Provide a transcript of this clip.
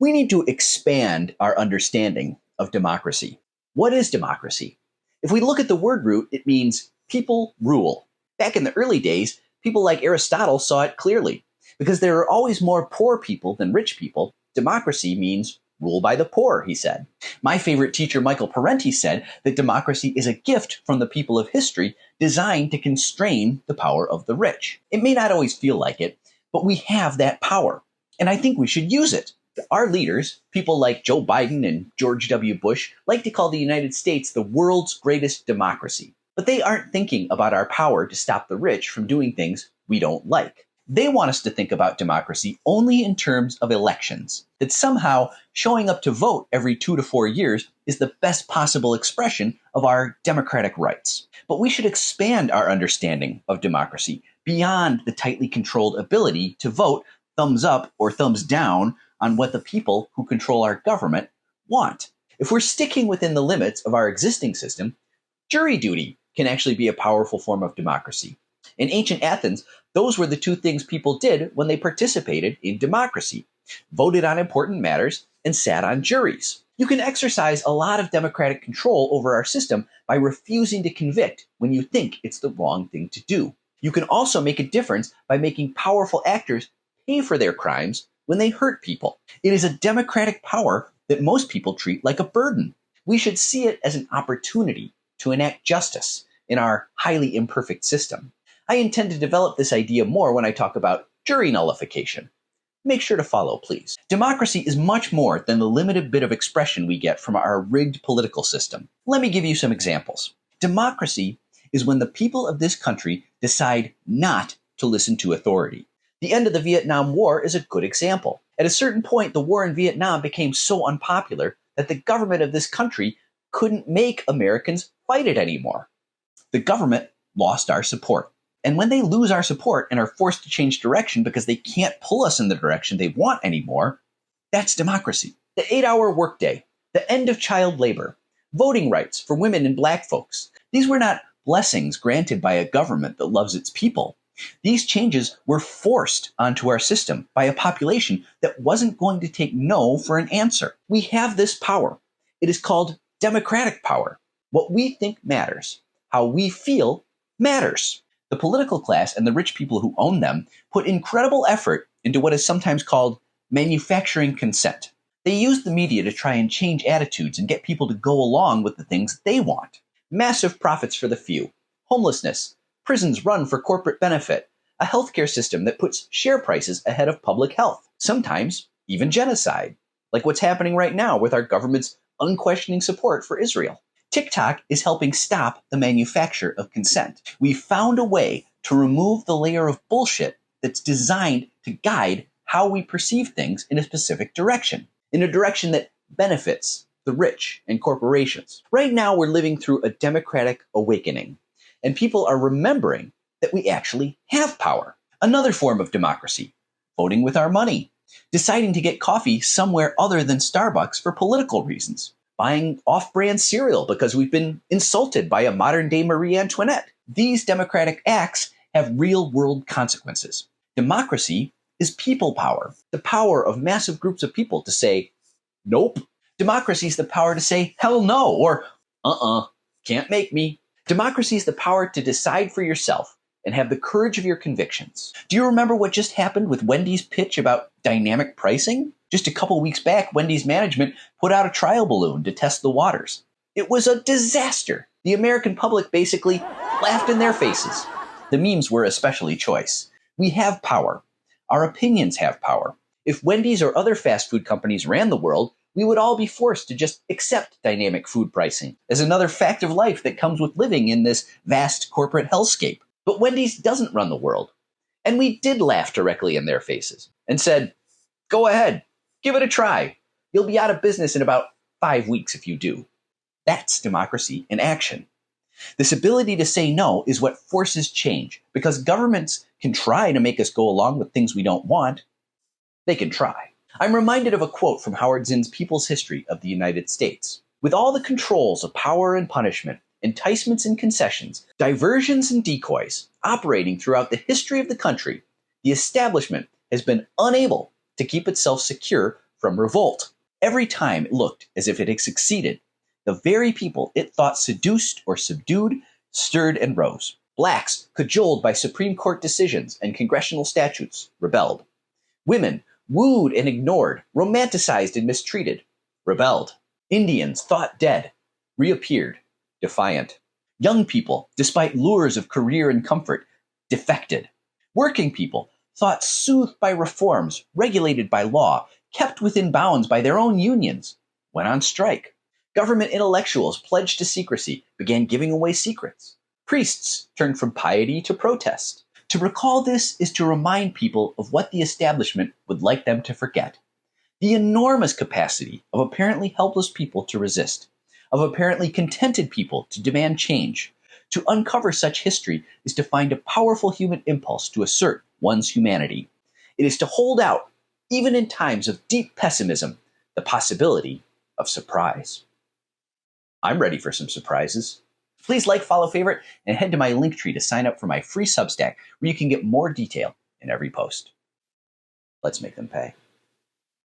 We need to expand our understanding of democracy. What is democracy? If we look at the word root, it means people rule. Back in the early days, people like Aristotle saw it clearly. Because there are always more poor people than rich people, democracy means rule by the poor, he said. My favorite teacher, Michael Parenti, said that democracy is a gift from the people of history designed to constrain the power of the rich. It may not always feel like it, but we have that power, and I think we should use it. Our leaders, people like Joe Biden and George W. Bush, like to call the United States the world's greatest democracy. But they aren't thinking about our power to stop the rich from doing things we don't like. They want us to think about democracy only in terms of elections, that somehow showing up to vote every 2 to 4 years is the best possible expression of our democratic rights. But we should expand our understanding of democracy beyond the tightly controlled ability to vote thumbs up or thumbs down on what the people who control our government want. If we're sticking within the limits of our existing system, jury duty can actually be a powerful form of democracy. In ancient Athens, those were the two things people did when they participated in democracy: voted on important matters and sat on juries. You can exercise a lot of democratic control over our system by refusing to convict when you think it's the wrong thing to do. You can also make a difference by making powerful actors pay for their crimes when they hurt people. It is a democratic power that most people treat like a burden. We should see it as an opportunity to enact justice in our highly imperfect system. I intend to develop this idea more when I talk about jury nullification. Make sure to follow, please. Democracy is much more than the limited bit of expression we get from our rigged political system. Let me give you some examples. Democracy is when the people of this country decide not to listen to authority. The end of the Vietnam War is a good example. At a certain point, the war in Vietnam became so unpopular that the government of this country couldn't make Americans fight it anymore. The government lost our support. And when they lose our support and are forced to change direction because they can't pull us in the direction they want anymore, that's democracy. The 8-hour workday, the end of child labor, voting rights for women and black folks. These were not blessings granted by a government that loves its people. These changes were forced onto our system by a population that wasn't going to take no for an answer. We have this power. It is called democratic power. What we think matters. How we feel matters. The political class and the rich people who own them put incredible effort into what is sometimes called manufacturing consent. They use the media to try and change attitudes and get people to go along with the things they want. Massive profits for the few, homelessness, prisons run for corporate benefit, a healthcare system that puts share prices ahead of public health, sometimes even genocide, like what's happening right now with our government's unquestioning support for Israel. TikTok is helping stop the manufacture of consent. We found a way to remove the layer of bullshit that's designed to guide how we perceive things in a specific direction, in a direction that benefits the rich and corporations. Right now, we're living through a democratic awakening, and people are remembering that we actually have power. Another form of democracy, voting with our money, deciding to get coffee somewhere other than Starbucks for political reasons, buying off-brand cereal because we've been insulted by a modern-day Marie Antoinette. These democratic acts have real-world consequences. Democracy is people power, the power of massive groups of people to say, nope. Democracy is the power to say, hell no, or can't make me. Democracy is the power to decide for yourself and have the courage of your convictions. Do you remember what just happened with Wendy's pitch about dynamic pricing? Just a couple weeks back, Wendy's management put out a trial balloon to test the waters. It was a disaster. The American public basically laughed in their faces. The memes were especially choice. We have power. Our opinions have power. If Wendy's or other fast food companies ran the world, we would all be forced to just accept dynamic food pricing as another fact of life that comes with living in this vast corporate hellscape. But Wendy's doesn't run the world. And we did laugh directly in their faces and said, go ahead, give it a try. You'll be out of business in about 5 weeks if you do. That's democracy in action. This ability to say no is what forces change, because governments can try to make us go along with things we don't want. They can try. I'm reminded of a quote from Howard Zinn's People's History of the United States. With all the controls of power and punishment, enticements and concessions, diversions and decoys operating throughout the history of the country, the establishment has been unable to keep itself secure from revolt. Every time it looked as if it had succeeded, the very people it thought seduced or subdued stirred and rose. Blacks, cajoled by Supreme Court decisions and congressional statutes, rebelled. Women, wooed and ignored, romanticized and mistreated, rebelled. Indians, thought dead, reappeared, defiant. Young people, despite lures of career and comfort, defected. Working people, thought soothed by reforms, regulated by law, kept within bounds by their own unions, went on strike. Government intellectuals pledged to secrecy, began giving away secrets. Priests turned from piety to protest. To recall this is to remind people of what the establishment would like them to forget. The enormous capacity of apparently helpless people to resist, of apparently contented people to demand change. To uncover such history is to find a powerful human impulse to assert one's humanity. It is to hold out, even in times of deep pessimism, the possibility of surprise. I'm ready for some surprises. Please like, follow, favorite, and head to my Linktree to sign up for my free Substack, where you can get more detail in every post. Let's make them pay.